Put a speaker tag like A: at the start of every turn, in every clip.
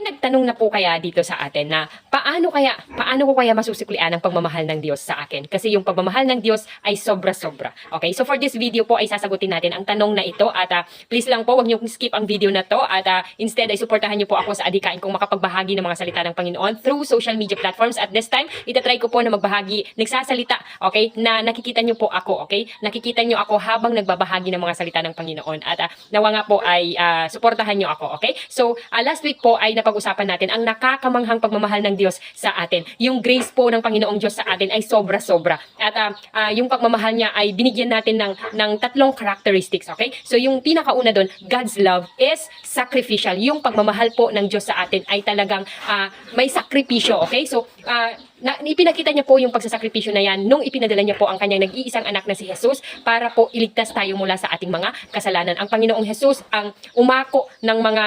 A: nagtanong na po kaya dito sa atin na paano ko kaya masusiklian ang pagmamahal ng Diyos sa akin? Kasi yung pagmamahal ng Diyos ay sobra-sobra. Okay? So for this video po ay sasagutin natin ang tanong na ito at please lang po wag niyo skip ang video na to at instead ay suportahan niyo po ako sa adikain kong makapagbahagi ng mga salita ng Panginoon through social media platforms. At this time, itatry ko po na magbahagi, nagsasalita, okay? Na nakikita niyo po ako, okay? Nakikita niyo ako habang nagbabahagi ng mga salita ng Panginoon at nawa nga po ay suportahan niyo ako, okay? So last week po ay napag-usapan natin ang nakakamanghang pagmamahal ng Diyos sa atin. Yung grace po ng Panginoong Diyos sa atin ay sobra-sobra. At yung pagmamahal niya ay binigyan natin ng tatlong characteristics, okay? So yung pinakauna doon, God's love is sacrificial. Yung pagmamahal po ng Diyos sa atin ay talagang may sakripisyo, okay? So ipinakita niya po yung pagsasakripisyo na yan nung ipinadala niya po ang kanyang nag-iisang anak na si Jesus para po iligtas tayo mula sa ating mga kasalanan. Ang Panginoong Jesus ang umako ng mga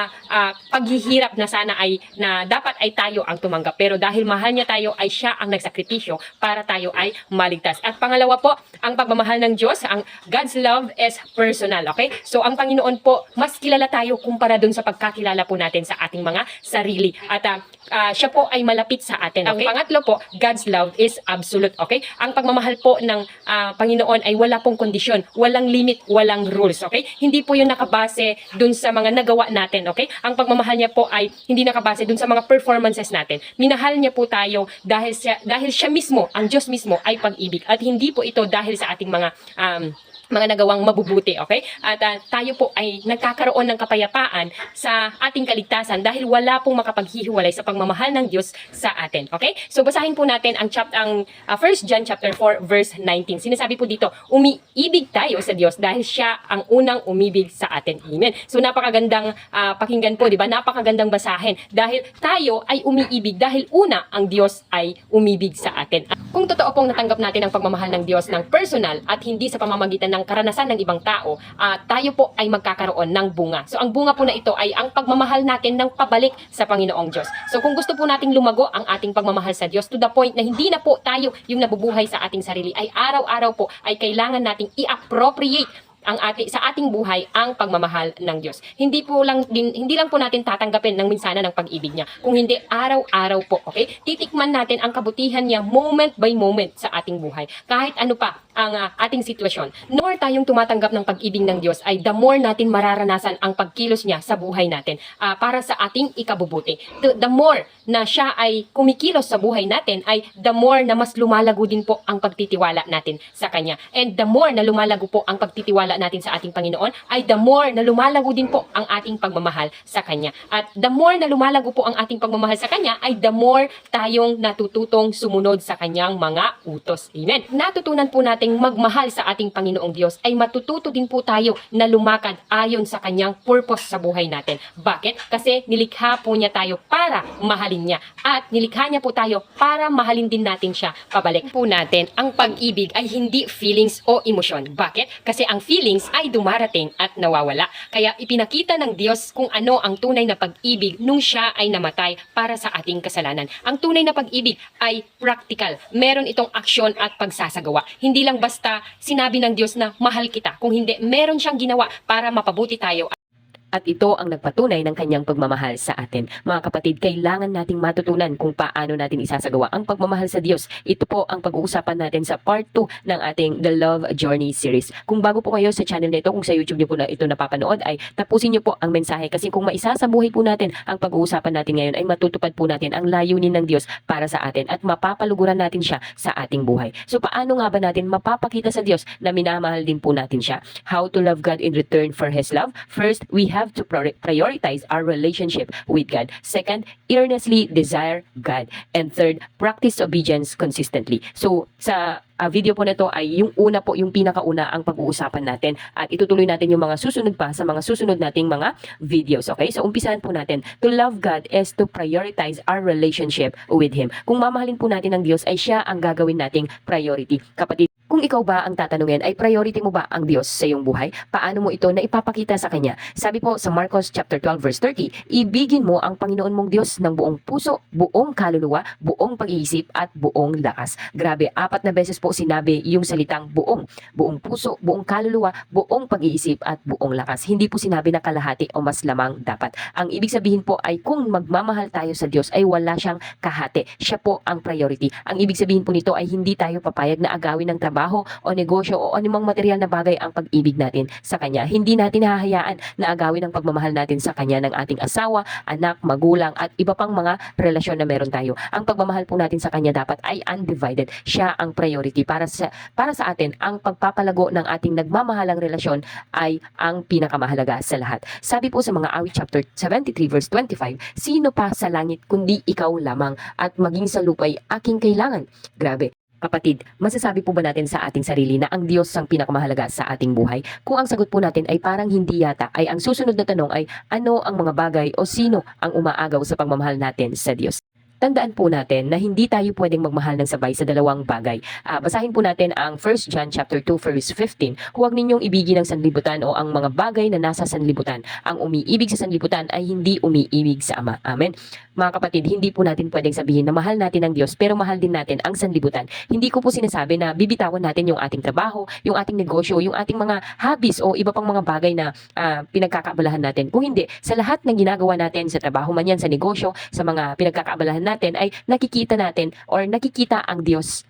A: paghihirap na sana ay na dapat ay tayo ang tumanggap. Pero dahil mahal niya tayo ay siya ang nagsakripisyo para tayo ay maligtas. At pangalawa po, ang pagmamahal ng Diyos, ang God's love is personal. Okay? So ang Panginoon po, mas kilala tayo kumpara dun sa pagkakilala po natin sa ating mga sarili. At siya po ay malapit sa atin. Okay? Ang pangatlo po, God's love is absolute. Okay? Ang pagmamahal po ng Panginoon ay wala pong kondisyon, walang limit, walang rules. Okay? Hindi po yun nakabase dun sa mga nagawa natin. Okay? Ang pagmamahal niya po ay hindi nakabase dun sa mga performances natin. Minahal niya po tayo dahil siya mismo, ang Diyos mismo ay pag-ibig. At hindi po ito dahil sa ating mga nagawang mabubuti, okay? At tayo po ay nagkakaroon ng kapayapaan sa ating kaligtasan dahil wala pong makapaghihiwalay sa pagmamahal ng Diyos sa atin, okay? So basahin po natin ang 1 John chapter 4 verse 19. Sinasabi po dito, umiibig tayo sa Diyos dahil siya ang unang umibig sa atin. Amen. So napakagandang pakinggan po, di ba? Napakagandang basahin dahil tayo ay umiibig dahil una ang Diyos ay umibig sa atin. Kung totoo pong natanggap natin ang pagmamahal ng Diyos ng personal at hindi sa pamamagitan ng karanasan ng ibang tao, tayo po ay magkakaroon ng bunga. So ang bunga po na ito ay ang pagmamahal natin ng pabalik sa Panginoong Diyos. So kung gusto po nating lumago ang ating pagmamahal sa Diyos to the point na hindi na po tayo yung nabubuhay sa ating sarili, ay araw-araw po ay kailangan nating i-appropriate sa ating buhay ang pagmamahal ng Diyos. Hindi lang po natin tatanggapin ng minsana ng pag-ibig niya. Kung hindi araw-araw po, okay? Titikman natin ang kabutihan niya moment by moment sa ating buhay. Kahit ano pa ang ating sitwasyon. Nor tayong tumatanggap ng pag-ibig ng Diyos ay the more natin mararanasan ang pagkilos niya sa buhay natin para sa ating ikabubuti. The more na siya ay kumikilos sa buhay natin ay the more na mas lumalago din po ang pagtitiwala natin sa Kanya. And the more na lumalago po ang pagtitiwala natin sa ating Panginoon ay the more na lumalago din po ang ating pagmamahal sa Kanya. At the more na lumalago po ang ating pagmamahal sa Kanya ay the more tayong natututong sumunod sa Kanyang mga utos. Amen. Natutunan po nating magmahal sa ating Panginoong Diyos ay matututo din po tayo na lumakad ayon sa Kanyang purpose sa buhay natin. Bakit? Kasi nilikha po niya tayo para mahalin niya. At nilikha niya po tayo para mahalin din natin siya pabalik. Po natin, ang pag-ibig ay hindi feelings o emosyon. Bakit? Kasi ang feelings ay dumarating at nawawala. Kaya ipinakita ng Diyos kung ano ang tunay na pag-ibig nung siya ay namatay para sa ating kasalanan. Ang tunay na pag-ibig ay practical. Meron itong aksyon at pagsasagawa. Hindi lang basta sinabi ng Diyos na mahal kita. Kung hindi, meron siyang ginawa para mapabuti tayo. At ito ang nagpatunay ng kanyang pagmamahal sa atin. Mga kapatid, kailangan nating matutunan kung paano natin isasagawa ang pagmamahal sa Diyos. Ito po ang pag-uusapan natin sa part 2 ng ating The Love Journey series. Kung bago po kayo sa channel nito, kung sa YouTube niyo po na ito napapanood, ay tapusin niyo po ang mensahe. Kasi kung maisasabuhay po natin ang pag-uusapan natin ngayon, ay matutupad po natin ang layunin ng Diyos para sa atin at mapapaluguran natin siya sa ating buhay. So paano nga ba natin mapapakita sa Diyos na minamahal din po natin siya? How to love God in return for His love? First, we have to prioritize our relationship with God. Second, earnestly desire God. And third, practice obedience consistently. So, sa video po na ito ay yung una po, yung pinakauna ang pag-uusapan natin. At itutuloy natin yung mga susunod pa sa mga susunod nating mga videos. Okay? So, umpisahan po natin. To love God is to prioritize our relationship with Him. Kung mamahalin po natin ang Diyos, ay siya ang gagawin nating priority. Kapatid,
B: Kung ikaw ba ang tatanungin, ay priority mo ba ang Diyos sa iyong buhay? Paano mo ito na ipapakita sa Kanya? Sabi po sa Marcos chapter 12 verse 30, ibigin mo ang Panginoon mong Diyos ng buong puso, buong kaluluwa, buong pag-iisip at buong lakas. Grabe, 4 na beses po sinabi yung salitang buong. Buong puso, buong kaluluwa, buong pag-iisip at buong lakas. Hindi po sinabi na kalahati o mas lamang dapat. Ang ibig sabihin po ay kung magmamahal tayo sa Diyos ay wala siyang kahati. Siya po ang priority. Ang ibig sabihin po nito ay hindi tayo papayag na agawin ng trabaho o negosyo o anumang material na bagay ang pag-ibig natin sa Kanya. Hindi natin hahayaan na agawin ang pagmamahal natin sa Kanya ng ating asawa, anak, magulang at iba pang mga relasyon na meron tayo. Ang pagmamahal po natin sa Kanya dapat ay undivided. Siya ang priority para sa atin. Ang pagpapalago ng ating nagmamahalang relasyon ay ang pinakamahalaga sa lahat. Sabi po sa mga awit chapter 73 verse 25, sino pa sa langit kundi ikaw lamang at maging sa lupa'y aking kailangan. Grabe. Kapatid, masasabi po ba natin sa ating sarili na ang Diyos ang pinakamahalaga sa ating buhay? Kung ang sagot po natin ay parang hindi yata, ay ang susunod na tanong ay ano ang mga bagay o sino ang umaagaw sa pagmamahal natin sa Diyos? Tandaan po natin na hindi tayo pwedeng magmahal ng sabay sa dalawang bagay. Basahin po natin ang 1 John chapter 2 verse 15. Huwag ninyong ibigin ang sanlibutan o ang mga bagay na nasa sanlibutan. Ang umiibig sa sanlibutan ay hindi umiibig sa Ama. Amen. Mga kapatid, hindi po natin pwedeng sabihin na mahal natin ang Diyos pero mahal din natin ang sanlibutan. Hindi ko po sinasabi na bibitawan natin yung ating trabaho, yung ating negosyo, yung ating mga hobbies o iba pang mga bagay na pinagkakaabalahan natin. Kung hindi, sa lahat ng ginagawa natin sa trabaho man yan, sa negosyo, sa mga pinagkakaabalahan natin ay nakikita natin or nakikita ang Diyos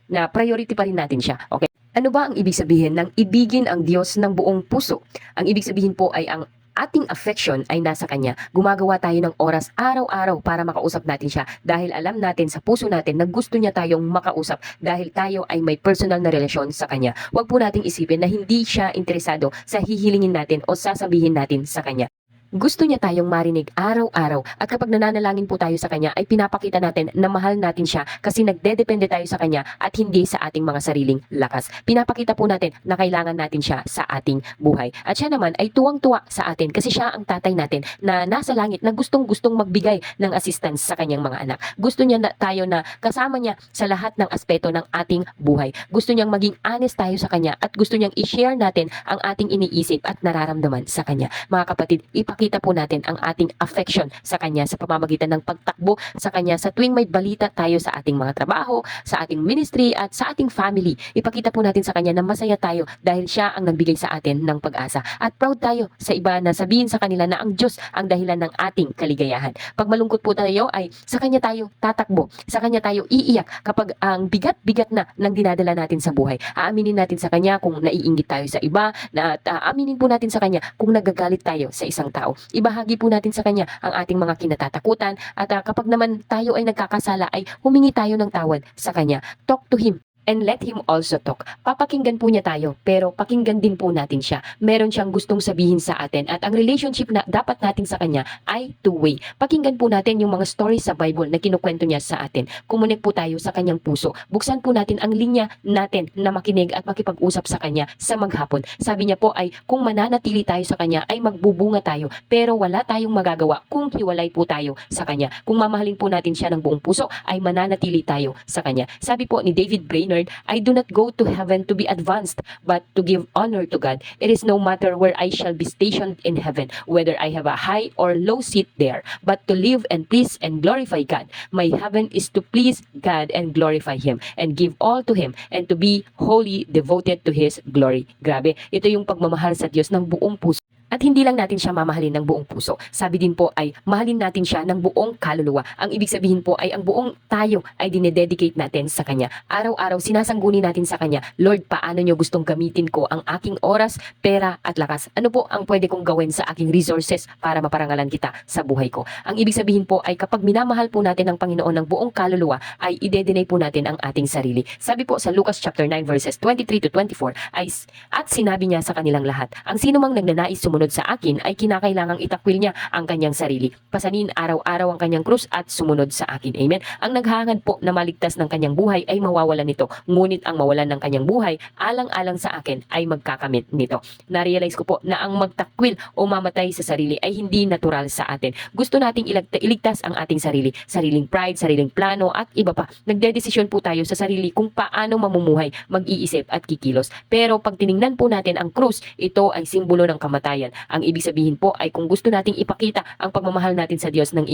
B: na priority pa rin natin siya. Okay? Ano ba ang ibig sabihin ng ibigin ang Diyos ng buong puso? Ang ibig sabihin po ay ang ating affection ay nasa Kanya. Gumagawa tayo ng oras araw-araw para makausap natin siya dahil alam natin sa puso natin na gusto niya tayong makausap dahil tayo ay may personal na relasyon sa Kanya. Huwag po nating isipin na hindi siya interesado sa hihilingin natin o sasabihin natin sa Kanya. Gusto niya tayong marinig araw-araw at kapag nananalangin po tayo sa Kanya ay pinapakita natin na mahal natin siya kasi nagdedepende tayo sa Kanya at hindi sa ating mga sariling lakas. Pinapakita po natin na kailangan natin siya sa ating buhay. At siya naman ay tuwang-tuwa sa atin kasi siya ang tatay natin na nasa langit na gustong-gustong magbigay ng assistance sa kanyang mga anak. Gusto niya na tayo na kasama niya sa lahat ng aspeto ng ating buhay. Gusto niyang maging honest tayo sa Kanya at gusto niyang i-share natin ang ating iniisip at nararamdaman sa Kanya. Mga kapatid, ipakita po natin ang ating affection sa Kanya sa pamamagitan ng pagtakbo sa Kanya sa tuwing may balita tayo sa ating mga trabaho, sa ating ministry at sa ating family. Ipakita po natin sa Kanya na masaya tayo dahil siya ang nagbigay sa atin ng pag-asa. At proud tayo sa iba na sabihin sa kanila na ang Diyos ang dahilan ng ating kaligayahan. Pag malungkot po tayo ay sa Kanya tayo tatakbo, sa Kanya tayo iiyak kapag ang bigat-bigat na ng dinadala natin sa buhay. Aaminin natin sa Kanya kung naiinggit tayo sa iba, na aaminin po natin sa Kanya kung nagagalit tayo sa isang tao. Ibahagi po natin sa Kanya ang ating mga kinatatakutan at kapag naman tayo ay nagkakasala ay humingi tayo ng tawad sa Kanya. Talk to Him and let Him also talk. Papakinggan po niya tayo, pero pakinggan din po natin siya. Meron siyang gustong sabihin sa atin at ang relationship na dapat natin sa Kanya ay two-way. Pakinggan po natin yung mga stories sa Bible na kinukwento niya sa atin. Kumunik po tayo sa Kanyang puso. Buksan po natin ang linya natin na makinig at makipag-usap sa Kanya sa maghapon. Sabi niya po ay kung mananatili tayo sa Kanya ay magbubunga tayo, pero wala tayong magagawa kung hiwalay po tayo sa Kanya. Kung mamahalin po natin siya ng buong puso ay mananatili tayo sa Kanya. Sabi po ni David Brainerd, I do not go to heaven to be advanced, but to give honor to God. It is no matter where I shall be stationed in heaven, whether I have a high or low seat there, but to live and please and glorify God. My heaven is to please God and glorify Him, and give all to Him, and to be wholly devoted to His glory. Grabe, ito yung pagmamahal sa Diyos ng buong puso. At hindi lang natin siya mamahalin ng buong puso. Sabi din po ay mahalin natin siya ng buong kaluluwa. Ang ibig sabihin po ay ang buong tayo ay dinededicate natin sa Kanya. Araw-araw sinasangguni natin sa Kanya, Lord, paano nyo gustong gamitin ko ang aking oras, pera at lakas? Ano po ang pwede kong gawin sa aking resources para maparangalan kita sa buhay ko? Ang ibig sabihin po ay kapag minamahal po natin ang Panginoon ng buong kaluluwa, ay ide-deny po natin ang ating sarili. Sabi po sa Lucas chapter 9 verses 23 to 24 ay at sinabi niya sa kanilang lahat, ang sino mang nagnanais sumunod sumunod sa akin ay kinakailangang itakwil niya ang kanyang sarili. Pasanin araw-araw ang kanyang krus at sumunod sa akin. Amen. Ang naghahangad po na maligtas ng kanyang buhay ay mawawalan nito. Ngunit ang mawalan ng kanyang buhay, alang-alang sa akin ay magkakamit nito. Na-realize ko po na ang magtakwil o mamatay sa sarili ay hindi natural sa atin. Gusto nating iligtas ang ating sarili, sariling pride, sariling plano at iba pa. Nagdedesisyon po tayo sa sarili kung paano mamumuhay, mag-iisip at kikilos. Pero pag tiningnan po natin ang krus, ito ay simbolo ng kamatayan. Ang ibig sabihin po ay kung gusto nating ipakita ang pagmamahal natin sa Diyos ng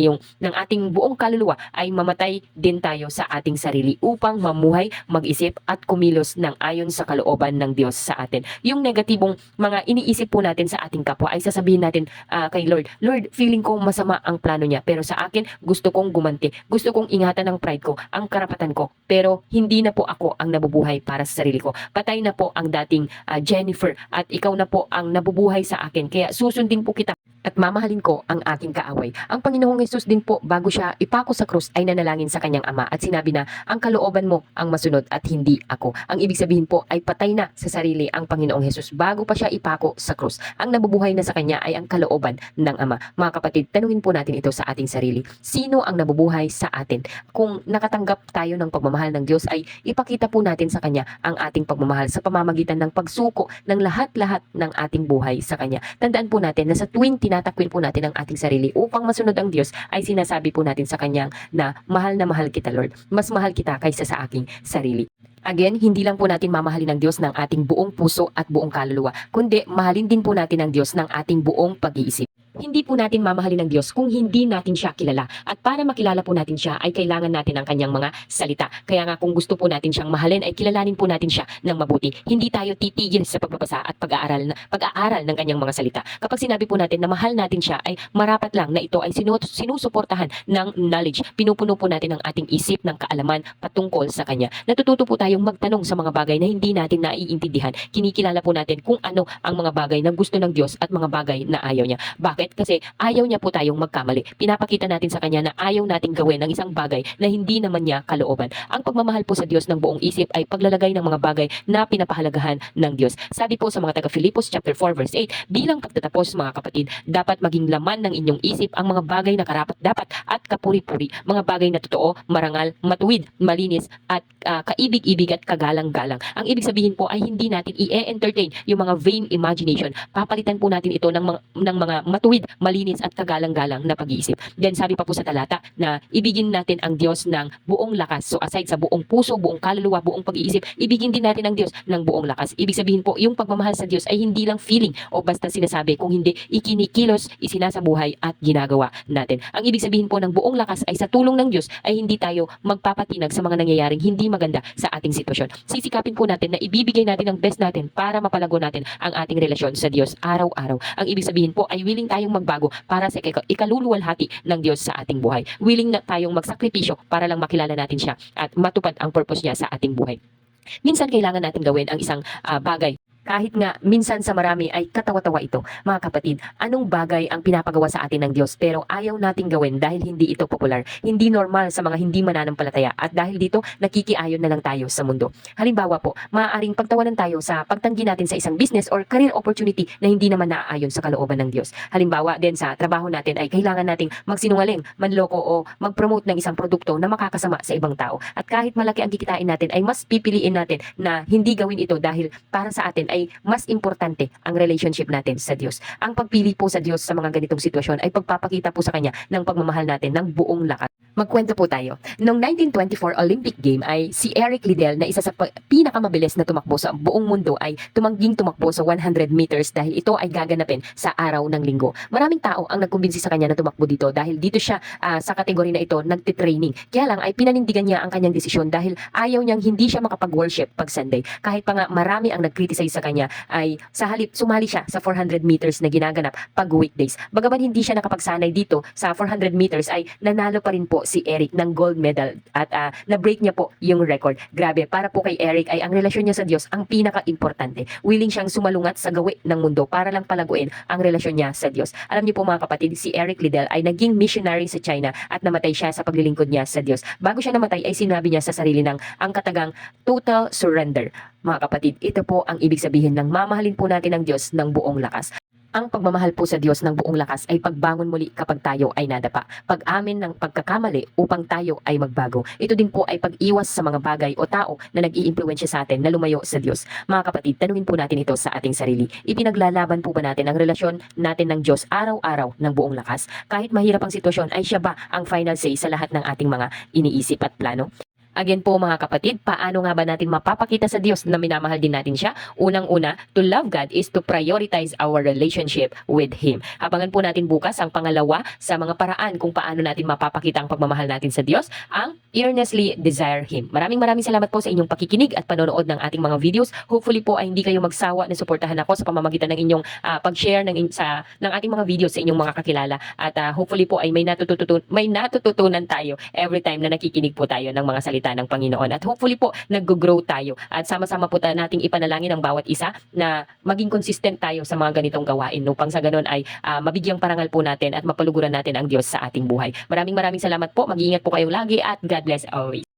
B: ating buong kaluluwa, ay mamatay din tayo sa ating sarili upang mamuhay, mag-isip at kumilos ng ayon sa kalooban ng Diyos sa atin. Yung negatibong mga iniisip po natin sa ating kapwa ay sasabihin natin kay Lord, Lord, feeling ko masama ang plano niya, pero sa akin gusto kong gumanti, gusto kong ingatan ang pride ko, ang karapatan ko, pero hindi na po ako ang nabubuhay para sa sarili ko. Patay na po ang dating Jennifer at ikaw na po ang nabubuhay sa akin, kaya susundin po kita at mamahalin ko ang aking kaaway. Ang Panginoong Hesus din po bago siya ipako sa krus ay nanalangin sa kanyang ama at sinabi na ang kalooban mo ang masunod at hindi ako. Ang ibig sabihin po ay patay na sa sarili ang Panginoong Hesus bago pa siya ipako sa krus. Ang nabubuhay na sa kanya ay ang kalooban ng ama. Mga kapatid, tanungin po natin ito sa ating sarili. Sino ang nabubuhay sa atin? Kung nakatanggap tayo ng pagmamahal ng Diyos ay ipakita po natin sa kanya ang ating pagmamahal sa pamamagitan ng pagsuko ng lahat-lahat ng ating buhay sa kanya. Tandaan po natin na sa tuwing tinatakwil po natin ang ating sarili upang masunod ang Diyos ay sinasabi po natin sa kanyang na mahal kita Lord. Mas mahal kita kaysa sa aking sarili. Again, hindi lang po natin mamahalin ng Diyos ng ating buong puso at buong kaluluwa, kundi mahalin din po natin ang Diyos ng ating buong pag-iisip. Hindi po natin mamahalin ng Diyos kung hindi natin siya kilala. At para makilala po natin siya ay kailangan natin ang kanyang mga salita. Kaya nga kung gusto po natin siyang mahalin ay kilalanin po natin siya ng mabuti. Hindi tayo titigil sa pagbabasa at pag-aaral ng kanyang mga salita. Kapag sinabi po natin na mahal natin siya ay marapat lang na ito ay sinusuportahan ng knowledge. Pinupuno po natin ang ating isip ng kaalaman patungkol sa kanya. Natututo po tayong magtanong sa mga bagay na hindi natin naiintindihan. Kinikilala po natin kung ano ang mga bagay na gusto ng Diyos at mga bagay na ayaw niya. Bakit? Kasi ayaw niya po tayong magkamali. Pinapakita natin sa kanya na ayaw nating gawin ng isang bagay na hindi naman niya kalooban. Ang pagmamahal po sa Diyos ng buong isip ay paglalagay ng mga bagay na pinapahalagahan ng Diyos. Sabi po sa mga taga Filipos chapter 4 verse 8, bilang pagtatapos mga kapatid, dapat maging laman ng inyong isip ang mga bagay na karapat-dapat at kapuri-puri, mga bagay na totoo, marangal, matuwid, malinis at kaibig-ibig at kagalang-galang. Ang ibig sabihin po ay hindi natin i-entertain yung mga vain imagination. Papalitan po natin ito ng mga matuwid, malinis at kagalang-galang na pag-iisip. Then sabi pa po sa talata na ibigin natin ang Diyos ng buong lakas. So aside sa buong puso, buong kaluluwa, buong pag-iisip, ibigin din natin ang Diyos ng buong lakas. Ibig sabihin po, yung pagmamahal sa Diyos ay hindi lang feeling o basta sinasabi, kung hindi ikinikilos, isinasabuhay at ginagawa natin. Ang ibig sabihin po ng buong lakas ay sa tulong ng Diyos ay hindi tayo magpapatinag sa mga nangyayaring hindi maganda sa ating sitwasyon. Sisikapin po natin na ibibigay natin ang best natin para mapalago natin ang ating relasyon sa Diyos araw-araw. Ang ibig sabihin po ay willing tayong magbago para sa ikaluluwalhati ng Diyos sa ating buhay. Willing na tayong magsakripisyo para lang makilala natin siya at matupad ang purpose niya sa ating buhay. Minsan kailangan natin gawin ang isang bagay. Kahit nga minsan sa marami ay katawa-tawa ito. Mga kapatid, anong bagay ang pinapagawa sa atin ng Diyos pero ayaw nating gawin dahil hindi ito popular, hindi normal sa mga hindi mananampalataya at dahil dito nakikiayon na lang tayo sa mundo. Halimbawa po, maaaring pagtawanan tayo sa pagtanggi natin sa isang business or career opportunity na hindi naman naaayon sa kalooban ng Diyos. Halimbawa din sa trabaho natin ay kailangan nating magsinungaling, manloko o mag-promote ng isang produkto na makakasama sa ibang tao. At kahit malaki ang kikitain natin ay mas pipiliin natin na hindi gawin ito dahil para sa atin ay mas importante ang relationship natin sa Diyos. Ang pagpili po sa Diyos sa mga ganitong sitwasyon ay pagpapakita po sa Kanya ng pagmamahal natin ng buong lakas. Magkwento po tayo. Noong 1924 Olympic Game ay si Eric Liddell na isa sa pinakamabilis na tumakbo sa buong mundo ay tumakbo sa 100 meters dahil ito ay gaganapin sa araw ng linggo. Maraming tao ang nagkumbinsi sa kanya na tumakbo dito dahil dito siya sa kategory na ito nagtitraining. Kaya lang ay pinanindigan niya ang kanyang desisyon dahil ayaw niyang hindi siya makapag-worship pag Sunday. Kahit pa nga marami ang nag-criticize sa kanya ay sa halip sumali siya sa 400 meters na ginaganap pag weekdays. Bagaman hindi siya nakapagsanay dito sa 400 meters ay nanalo pa rin po si Eric ng gold medal at na-break niya po yung record. Grabe, para po kay Eric ay ang relasyon niya sa Diyos ang pinaka-importante. Willing siyang sumalungat sa gawi ng mundo para lang palaguin ang relasyon niya sa Diyos. Alam niyo po mga kapatid, si Eric Liddell ay naging missionary sa China at namatay siya sa paglilingkod niya sa Diyos. Bago siya namatay ay sinabi niya sa sarili ng ang katagang total surrender. Mga kapatid, ito po ang ibig sabihin ng mamahalin po natin ang Diyos ng buong lakas. Ang pagmamahal po sa Diyos ng buong lakas ay pagbangon muli kapag tayo ay nadapa. Pag-amin ng pagkakamali upang tayo ay magbago. Ito din po ay pag-iwas sa mga bagay o tao na nag-iimpluwensya sa atin na lumayo sa Diyos. Mga kapatid, tanungin po natin ito sa ating sarili. Ipinaglalaban po ba natin ang relasyon natin ng Diyos araw-araw ng buong lakas? Kahit mahirap ang sitwasyon, ay siya ba ang final say sa lahat ng ating mga iniisip at plano? Again po mga kapatid, paano nga ba natin mapapakita sa Diyos na minamahal din natin siya? Unang-una, to love God is to prioritize our relationship with Him. Abangan po natin bukas ang pangalawa sa mga paraan kung paano natin mapapakita ang pagmamahal natin sa Diyos, ang earnestly desire Him. Maraming salamat po sa inyong pakikinig at panonood ng ating mga videos. Hopefully po ay hindi kayo magsawa na suportahan ako sa pamamagitan ng inyong pag-share ng ating mga videos sa inyong mga kakilala. At hopefully po ay may natututunan tayo every time na nakikinig po tayo ng mga salita ng Panginoon. At hopefully po, nag-grow tayo. At sama-sama po nating ipanalangin ang bawat isa na maging consistent tayo sa mga ganitong gawain upang sa ganun ay mabigyang parangal po natin at mapaluguran natin ang Diyos sa ating buhay. Maraming salamat po. Mag-iingat po kayong lagi at God bless always.